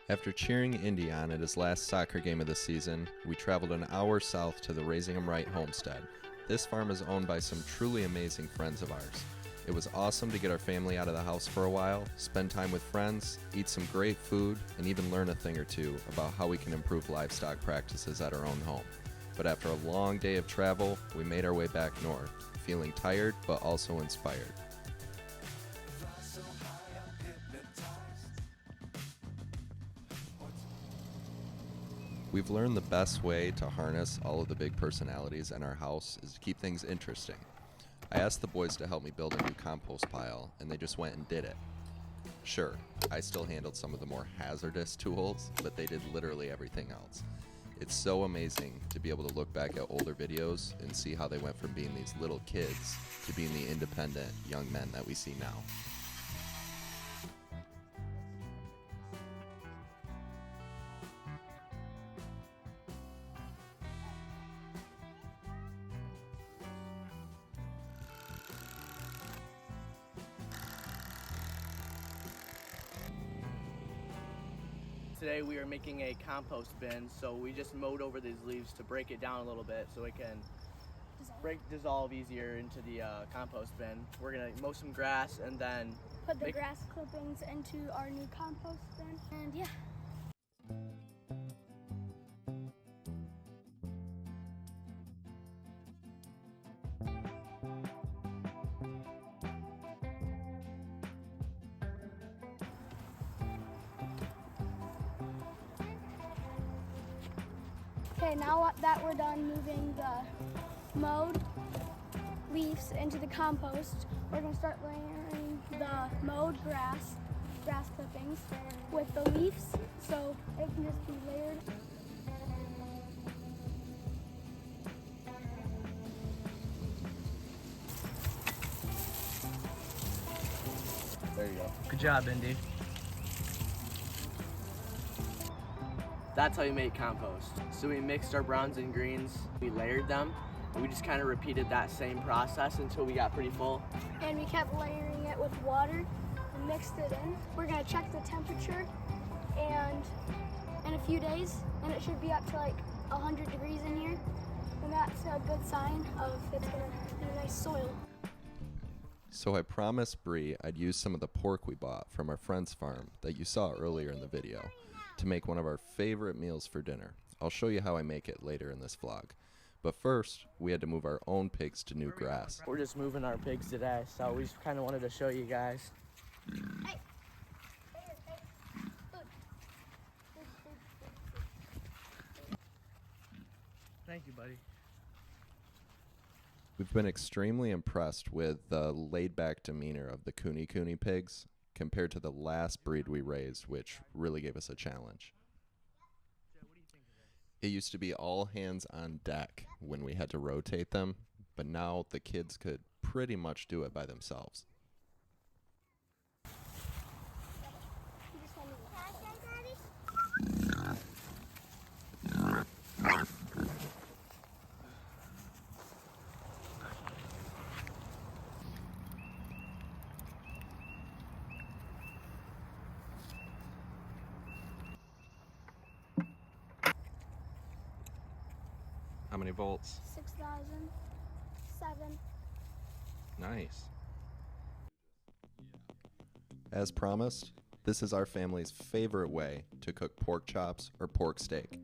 After cheering Indy on at his last soccer game of the season, we traveled an hour south to the Raising 'em Right Homestead. This farm is owned by some truly amazing friends of ours. It was awesome to get our family out of the house for a while, spend time with friends, eat some great food, and even learn a thing or two about how we can improve livestock practices at our own home. But after a long day of travel, we made our way back north, feeling tired but also inspired. We've learned the best way to harness all of the big personalities in our house is to keep things interesting. I asked the boys to help me build a new compost pile, and they just went and did it. Sure, I still handled some of the more hazardous tools, but they did literally everything else. It's so amazing to be able to look back at older videos and see how they went from being these little kids to being the independent young men that we see now. Today we are making a compost bin, so we just mowed over these leaves to break it down a little bit so it can dissolve easier into the compost bin. We're gonna mow some grass and then put the grass clippings into our new compost bin, and yeah. Okay, now that we're done moving the mowed leaves into the compost, we're gonna start layering the mowed grass clippings with the leaves so it can just be layered. There you go. Good job, Indy. That's how you make compost. So we mixed our browns and greens, we layered them, and we just kind of repeated that same process until we got pretty full. And we kept layering it with water and mixed it in. We're gonna check the temperature and in a few days, and it should be up to like 100 degrees in here. And that's a good sign of it's gonna be a nice soil. So I promised Bree I'd use some of the pork we bought from our friend's farm that you saw earlier in the video to make one of our favorite meals for dinner. I'll show you how I make it later in this vlog. But first, we had to move our own pigs to new grass. We're just moving our pigs today, so we just kind of wanted to show you guys. Hey. Thank you, buddy. We've been extremely impressed with the laid-back demeanor of the Kune pigs compared to the last breed we raised, which really gave us a challenge. It used to be all hands on deck when we had to rotate them, but now the kids could pretty much do it by themselves. How many volts? 6,007. Nice. As promised, this is our family's favorite way to cook pork chops or pork steak.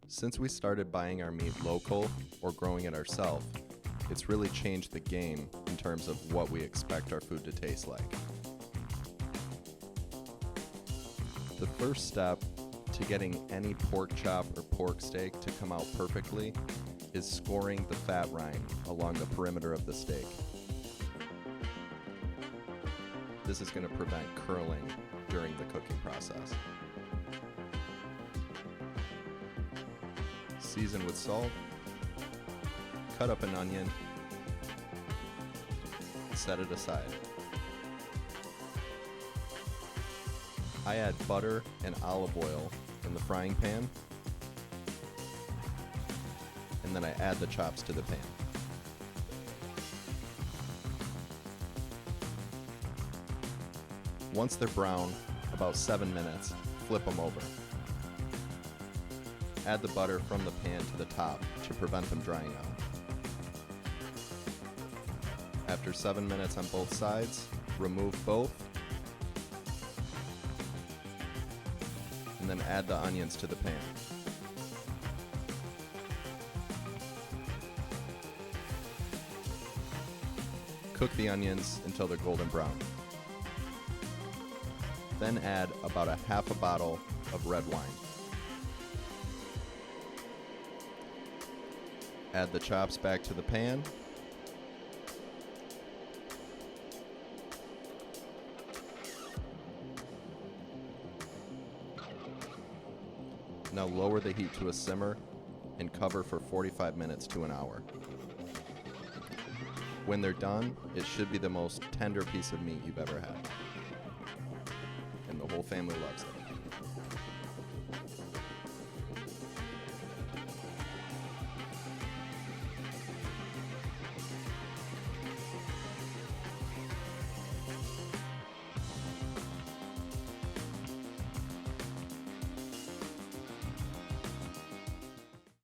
Since we started buying our meat local or growing it ourselves, it's really changed the game in terms of what we expect our food to taste like. The first step to getting any pork chop or pork steak to come out perfectly is scoring the fat rind along the perimeter of the steak. This is going to prevent curling during the cooking process. Season with salt, cut up an onion, set it aside. I add butter and olive oil in the frying pan, and then I add the chops to the pan. Once they're brown, about 7 minutes, flip them over. Add the butter from the pan to the top to prevent them drying out. After 7 minutes on both sides, remove both, and then add the onions to the pan. Cook the onions until they're golden brown. Then add about a half a bottle of red wine. Add the chops back to the pan. Now lower the heat to a simmer and cover for 45 minutes to an hour. When they're done, it should be the most tender piece of meat you've ever had. And the whole family loves it.